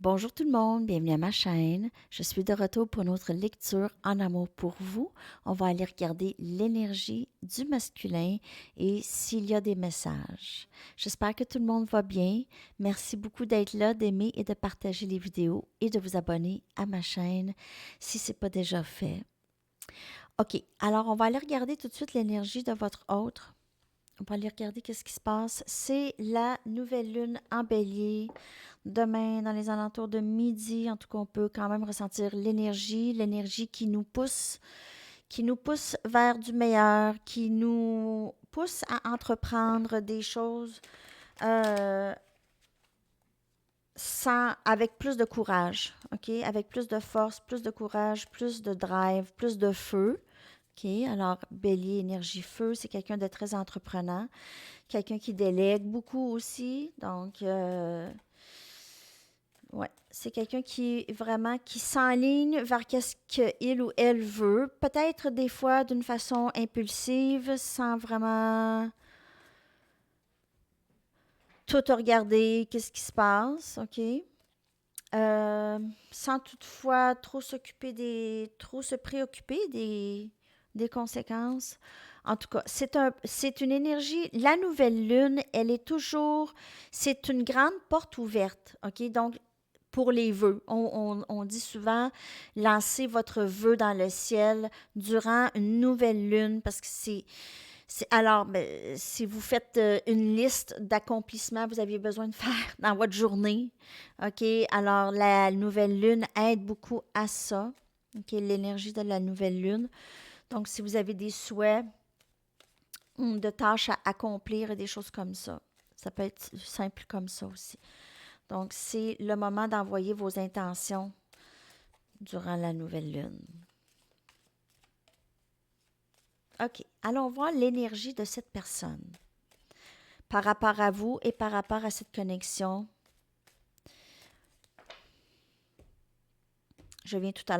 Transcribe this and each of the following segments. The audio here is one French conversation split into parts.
Bonjour tout le monde, bienvenue à ma chaîne. Je suis de retour pour une autre lecture en amour pour vous. On va aller regarder l'énergie du masculin et s'il y a des messages. J'espère que tout le monde va bien. Merci beaucoup d'être là, d'aimer et de partager les vidéos et de vous abonner à ma chaîne si ce n'est pas déjà fait. OK, alors on va aller regarder tout de suite l'énergie de votre autre. On va aller regarder qu'est-ce qui se passe. C'est la nouvelle lune en bélier. Demain, dans les alentours de midi, en tout cas, on peut quand même ressentir l'énergie qui nous pousse vers du meilleur, qui nous pousse à entreprendre des choses euh, avec plus de courage, OK? Avec plus de force, plus de courage, plus de drive, plus de feu. OK, alors bélier, énergie feu, c'est quelqu'un de très entreprenant, quelqu'un qui délègue beaucoup aussi, donc ouais, c'est quelqu'un qui vraiment qui s'enligne vers qu'est-ce qu'il ou elle veut, peut-être des fois d'une façon impulsive, sans vraiment tout regarder, qu'est-ce qui se passe, OK? Sans toutefois trop se préoccuper des conséquences. En tout cas, c'est une énergie. La nouvelle lune, c'est une grande porte ouverte, OK? Donc, pour les vœux. On dit souvent lancer votre vœu dans le ciel durant une nouvelle lune parce que alors, ben, si vous faites une liste d'accomplissements que vous aviez besoin de faire dans votre journée, OK, alors la nouvelle lune aide beaucoup à ça, OK, l'énergie de la nouvelle lune. Donc, si vous avez des souhaits de tâches à accomplir et des choses comme ça peut être simple comme ça aussi. Donc, c'est le moment d'envoyer vos intentions durant la nouvelle lune. OK. Allons voir l'énergie de cette personne par rapport à vous et par rapport à cette connexion. Je reviens tout à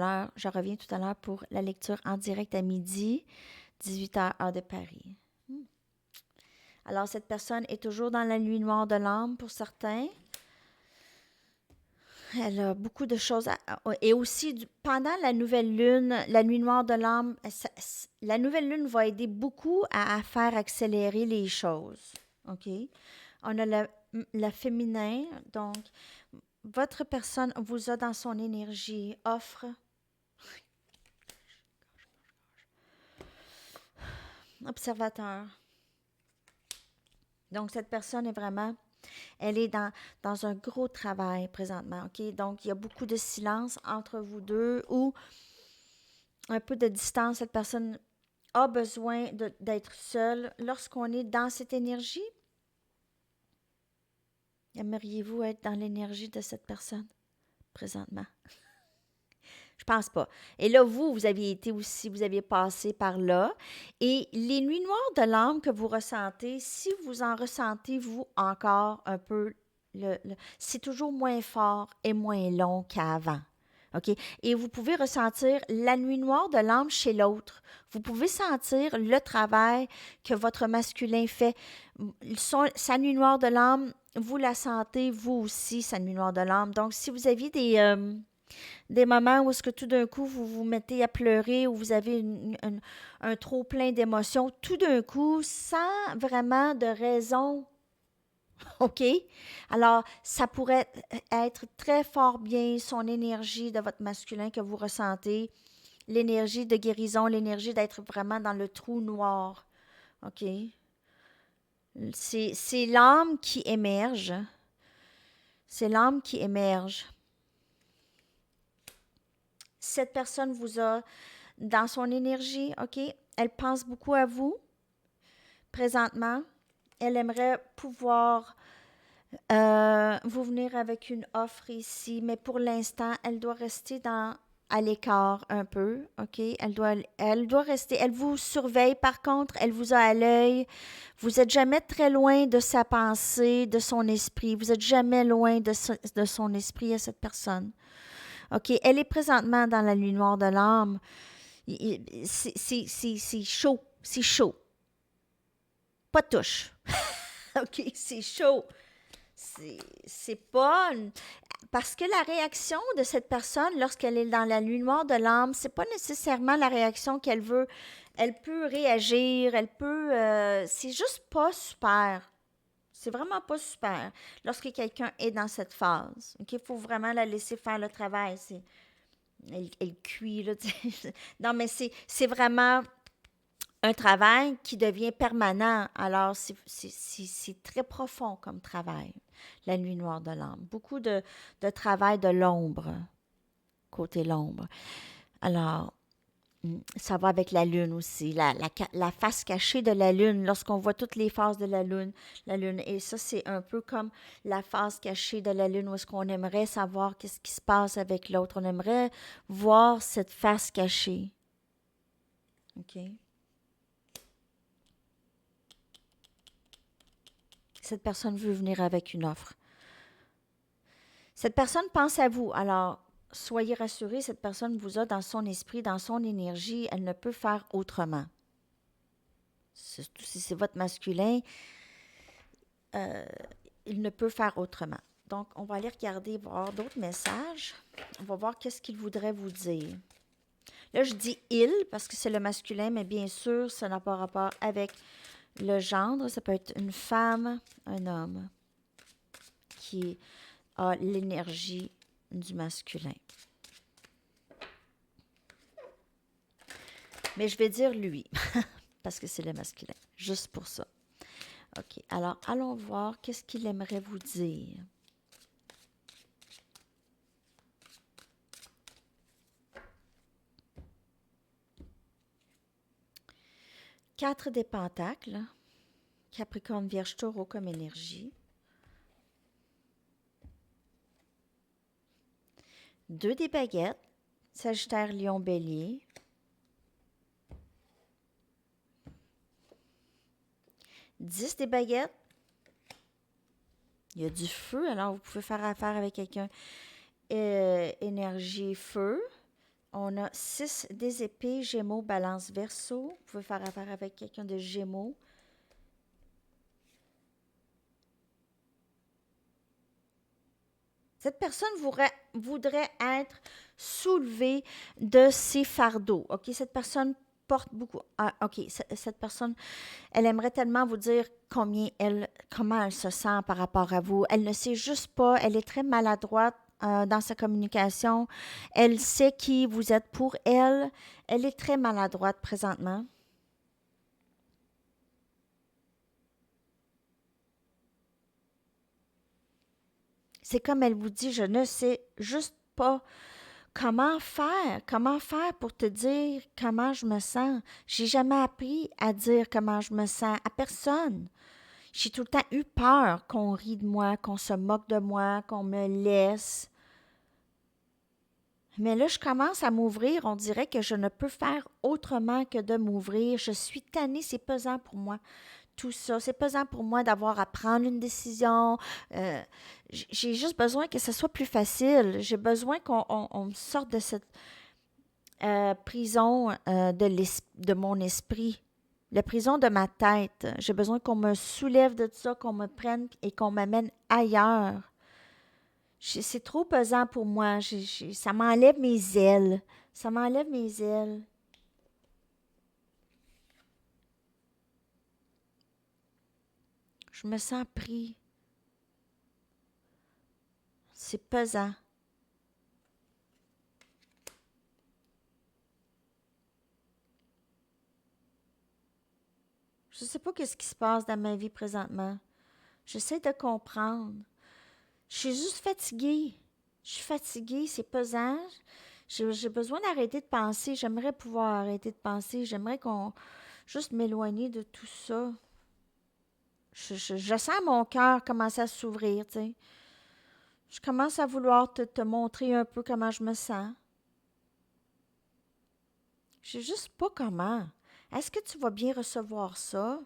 l'heure pour la lecture en direct à midi, 18h heure de Paris. Alors, cette personne est toujours dans la nuit noire de l'âme pour certains. Elle a beaucoup de choses et aussi pendant la nouvelle lune, la nuit noire de l'âme, la nouvelle lune va aider beaucoup à faire accélérer les choses. OK? On a le féminin, donc votre personne vous a dans son énergie, offre observateur. Donc cette personne est vraiment, elle est dans un gros travail présentement. OK? Donc il y a beaucoup de silence entre vous deux ou un peu de distance. Cette personne a besoin d'être seule. Lorsqu'on est dans cette énergie, aimeriez-vous être dans l'énergie de cette personne présentement? Je pense pas. Et là, vous aviez été aussi, vous aviez passé par là. Et les nuits noires de l'âme que vous ressentez, si vous en ressentez, vous, encore un peu, c'est toujours moins fort et moins long qu'avant. OK? Et vous pouvez ressentir la nuit noire de l'âme chez l'autre. Vous pouvez sentir le travail que votre masculin fait. Sa nuit noire de l'âme, vous la sentez, vous aussi, sa nuit noire de l'âme. Donc, si vous aviez des moments où est-ce que tout d'un coup, vous vous mettez à pleurer ou vous avez un trop plein d'émotions, tout d'un coup, sans vraiment de raison. OK? Alors, ça pourrait être très fort bien son énergie de votre masculin que vous ressentez, l'énergie de guérison, l'énergie d'être vraiment dans le trou noir. OK? C'est l'âme qui émerge. C'est l'âme qui émerge. Cette personne vous a dans son énergie, OK? Elle pense beaucoup à vous présentement. Elle aimerait pouvoir vous venir avec une offre ici, mais pour l'instant, elle doit rester à l'écart un peu, OK? Elle doit rester, elle vous surveille par contre, elle vous a à l'œil. Vous n'êtes jamais très loin de sa pensée, de son esprit. Vous n'êtes jamais loin de son esprit à cette personne. OK? Elle est présentement dans la nuit noire de l'âme. C'est chaud, c'est chaud. Pas de touche. OK? C'est chaud. C'est pas... Parce que la réaction de cette personne, lorsqu'elle est dans la nuit noire de l'âme, c'est pas nécessairement la réaction qu'elle veut. Elle peut réagir, elle peut... c'est juste pas super. C'est vraiment pas super lorsque quelqu'un est dans cette phase. OK? Il faut vraiment la laisser faire le travail. Elle cuit, là. Non, mais c'est vraiment un travail qui devient permanent. Alors, c'est très profond comme travail, la nuit noire de l'âme. Beaucoup de travail de l'ombre, côté l'ombre. Alors, ça va avec la lune aussi, la face cachée de la lune, lorsqu'on voit toutes les phases de la lune. Et ça, c'est un peu comme la face cachée de la lune, où est-ce qu'on aimerait savoir qu'est-ce qui se passe avec l'autre. On aimerait voir cette face cachée. OK? Cette personne veut venir avec une offre. Cette personne pense à vous. Alors, soyez rassurés, cette personne vous a dans son esprit, dans son énergie. Elle ne peut faire autrement. Surtout si c'est votre masculin, il ne peut faire autrement. Donc, on va aller regarder, voir d'autres messages. On va voir qu'est-ce qu'il voudrait vous dire. Là, je dis « il » parce que c'est le masculin, mais bien sûr, ça n'a pas rapport avec le gendre. Ça peut être une femme, un homme qui a l'énergie du masculin. Mais je vais dire lui, parce que c'est le masculin, juste pour ça. OK, alors allons voir qu'est-ce qu'il aimerait vous dire. Quatre des pentacles, Capricorne, Vierge, Taureau comme énergie. 2 des baguettes, Sagittaire, Lion, Bélier. 10 des baguettes. Il y a du feu, alors vous pouvez faire affaire avec quelqu'un énergie feu. On a 6 des épées, Gémeaux, Balance, Verseau. Vous pouvez faire affaire avec quelqu'un de Gémeaux. Cette personne voudrait être soulevée de ses fardeaux. OK, cette personne porte beaucoup. OK, cette personne, elle aimerait tellement vous dire comment elle se sent par rapport à vous. Elle ne sait juste pas, elle est très maladroite dans sa communication. Elle sait qui vous êtes pour elle. Elle est très maladroite présentement. C'est comme elle vous dit, je ne sais juste pas comment faire pour te dire comment je me sens. J'ai jamais appris à dire comment je me sens à personne. J'ai tout le temps eu peur qu'on rie de moi, qu'on se moque de moi, qu'on me laisse. Mais là, je commence à m'ouvrir. On dirait que je ne peux faire autrement que de m'ouvrir. Je suis tannée, c'est pesant pour moi. Tout ça, c'est pesant pour moi d'avoir à prendre une décision. J'ai juste besoin que ce soit plus facile. J'ai besoin qu'on me sorte de cette prison de mon esprit, la prison de ma tête. J'ai besoin qu'on me soulève de ça, qu'on me prenne et qu'on m'amène ailleurs. C'est trop pesant pour moi. Ça m'enlève mes ailes. Ça m'enlève mes ailes. Je me sens pris. C'est pesant. Je ne sais pas qu'est-ce qui se passe dans ma vie présentement. J'essaie de comprendre. Je suis juste fatiguée. Je suis fatiguée, c'est pesant. J'ai besoin d'arrêter de penser. J'aimerais pouvoir arrêter de penser. J'aimerais qu'on juste m'éloigner de tout ça. Je sens mon cœur commencer à s'ouvrir, tu sais. Je commence à vouloir te montrer un peu comment je me sens. Je sais juste pas comment. Est-ce que tu vas bien recevoir ça?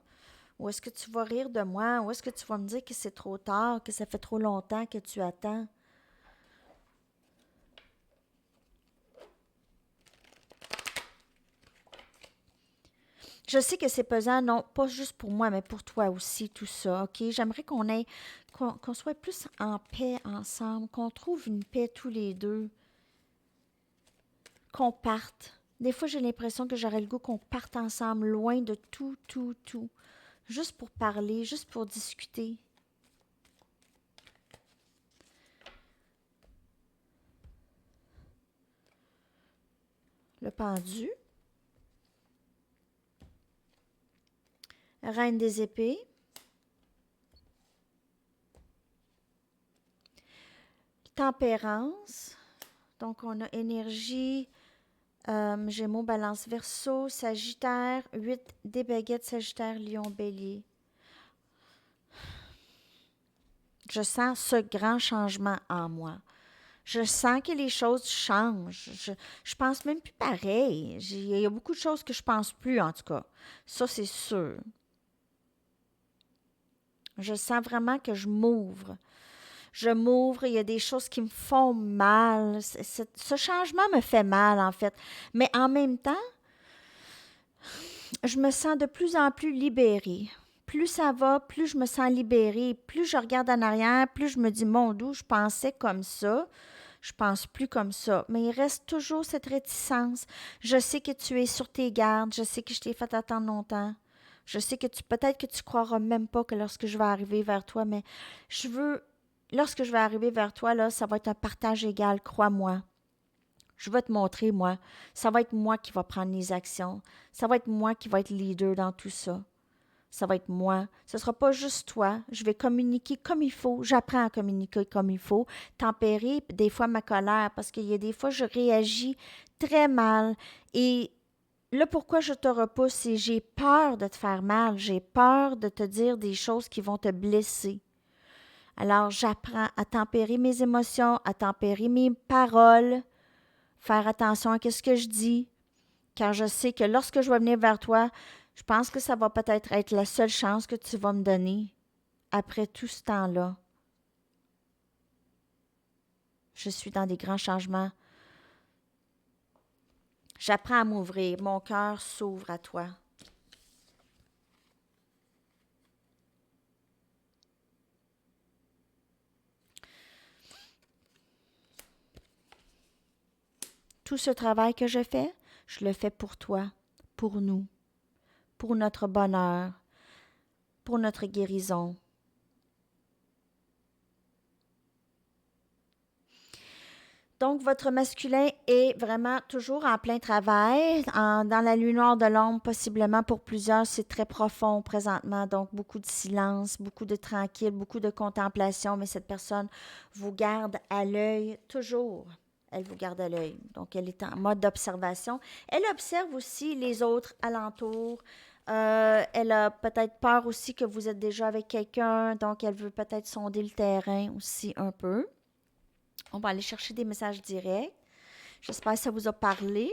Ou est-ce que tu vas rire de moi? Ou est-ce que tu vas me dire que c'est trop tard, que ça fait trop longtemps que tu attends? Je sais que c'est pesant, non, pas juste pour moi, mais pour toi aussi, tout ça, OK? J'aimerais qu'on soit plus en paix ensemble, qu'on trouve une paix tous les deux, qu'on parte. Des fois, j'ai l'impression que j'aurais le goût qu'on parte ensemble, loin de tout, tout, tout. Juste pour parler, juste pour discuter. Le pendu. Reine des épées. Tempérance. Donc, on a énergie, Gémeaux, Balance, Verseau, Sagittaire, 8 des baguettes, Sagittaire, Lion, Bélier. Je sens ce grand changement en moi. Je sens que les choses changent. Je pense même plus pareil. Il y a beaucoup de choses que je pense plus, en tout cas. Ça, c'est sûr. Je sens vraiment que je m'ouvre. Je m'ouvre, il y a des choses qui me font mal. Ce changement me fait mal, en fait. Mais en même temps, je me sens de plus en plus libérée. Plus ça va, plus je me sens libérée. Plus je regarde en arrière, plus je me dis, mon Dieu, je pensais comme ça. Je pense plus comme ça. Mais il reste toujours cette réticence. Je sais que tu es sur tes gardes. Je sais que je t'ai fait attendre longtemps. Je sais que peut-être que tu croiras même pas que lorsque je vais arriver vers toi, mais lorsque je vais arriver vers toi, là, ça va être un partage égal, crois-moi. Je vais te montrer, moi. Ça va être moi qui va prendre les actions. Ça va être moi qui va être leader dans tout ça. Ça va être moi. Ce ne sera pas juste toi. Je vais communiquer comme il faut. J'apprends à communiquer comme il faut. Tempérer des fois ma colère parce qu'il y a des fois je réagis très mal. Et là, pourquoi je te repousse, c'est j'ai peur de te faire mal. J'ai peur de te dire des choses qui vont te blesser. Alors, j'apprends à tempérer mes émotions, à tempérer mes paroles, faire attention à ce que je dis, car je sais que lorsque je vais venir vers toi, je pense que ça va peut-être être la seule chance que tu vas me donner après tout ce temps-là. Je suis dans des grands changements. J'apprends à m'ouvrir. Mon cœur s'ouvre à toi. Tout ce travail que je le fais pour toi, pour nous, pour notre bonheur, pour notre guérison. Donc, votre masculin est vraiment toujours en plein travail, dans la nuit noire de l'ombre, possiblement pour plusieurs, c'est très profond présentement. Donc, beaucoup de silence, beaucoup de tranquille, beaucoup de contemplation, mais cette personne vous garde à l'œil toujours. Elle vous garde à l'œil. Donc, elle est en mode d'observation. Elle observe aussi les autres alentours. Elle a peut-être peur aussi que vous êtes déjà avec quelqu'un, donc elle veut peut-être sonder le terrain aussi un peu. On va aller chercher des messages directs. J'espère que ça vous a parlé.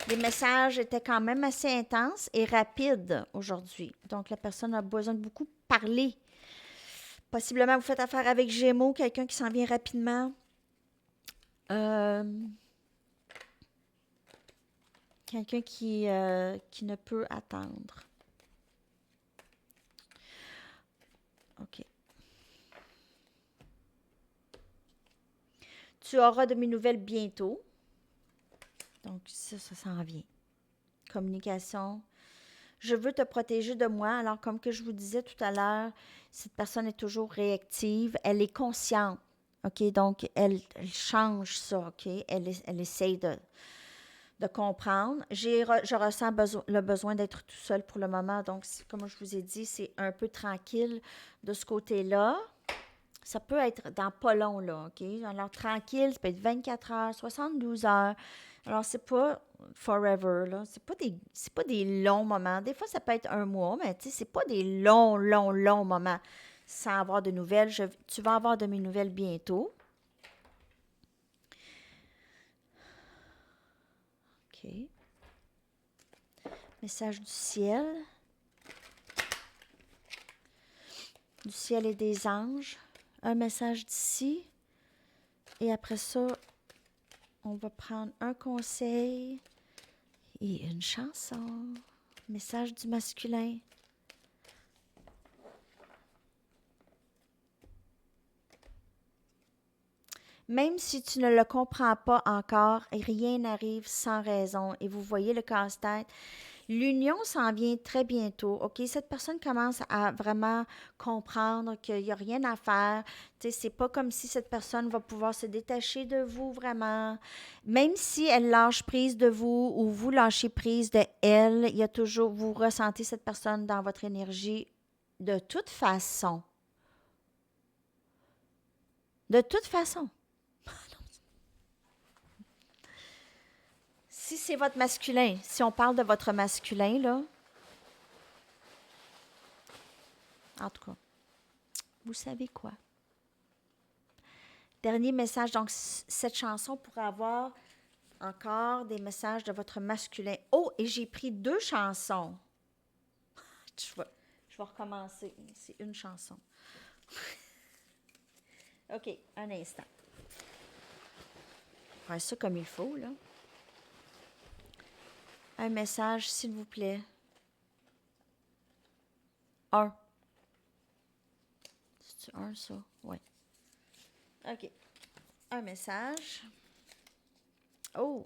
Les messages étaient quand même assez intenses et rapides aujourd'hui. Donc, la personne a besoin de beaucoup parler. Possiblement, vous faites affaire avec Gémeaux, quelqu'un qui s'en vient rapidement. Euh, Quelqu'un qui ne peut attendre. OK. Tu auras de mes nouvelles bientôt. Donc, ça s'en vient. Communication. Je veux te protéger de moi. Alors, comme que je vous disais tout à l'heure, cette personne est toujours réactive. Elle est consciente. OK? Donc, elle change ça. OK? Elle essaye de comprendre. Je ressens le besoin d'être tout seul pour le moment. Donc, comme je vous ai dit, c'est un peu tranquille de ce côté-là. Ça peut être dans pas long, là, OK? Alors, tranquille, ça peut être 24 heures, 72 heures. Alors, c'est pas forever, là. C'est pas des longs moments. Des fois, ça peut être un mois, mais tu sais, c'est pas des longs, longs, longs moments sans avoir de nouvelles. Tu vas avoir de mes nouvelles bientôt. OK. Message du ciel. Du ciel et des anges. Un message d'ici. Et après ça, on va prendre un conseil et une chanson. Message du masculin. Même si tu ne le comprends pas encore, rien n'arrive sans raison. Et vous voyez le casse-tête. L'union s'en vient très bientôt. OK? Cette personne commence à vraiment comprendre qu'il n'y a rien à faire. Tu sais, c'est pas comme si cette personne va pouvoir se détacher de vous vraiment. Même si elle lâche prise de vous ou vous lâchez prise de elle, il y a toujours, vous ressentez cette personne dans votre énergie de toute façon. De toute façon. Si c'est votre masculin, si on parle de votre masculin, là, en tout cas, vous savez quoi? Dernier message. Donc, cette chanson pourrait avoir encore des messages de votre masculin. Oh, et j'ai pris 2 chansons. Je vais recommencer. C'est une chanson. OK, un instant. Faire ça comme il faut, là. Un message, s'il vous plaît. Un. C'est un, ça? Oui. OK. Un message. Oh!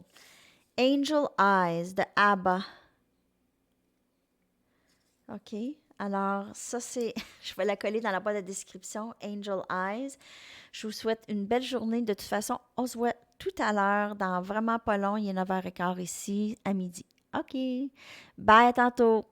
Angel Eyes de ABBA. OK. Alors, ça, c'est... Je vais la coller dans la boîte de description. Angel Eyes. Je vous souhaite une belle journée. De toute façon, on se voit tout à l'heure, dans vraiment pas long. Il est 9h15 ici, à midi. OK. Bye, à tantôt.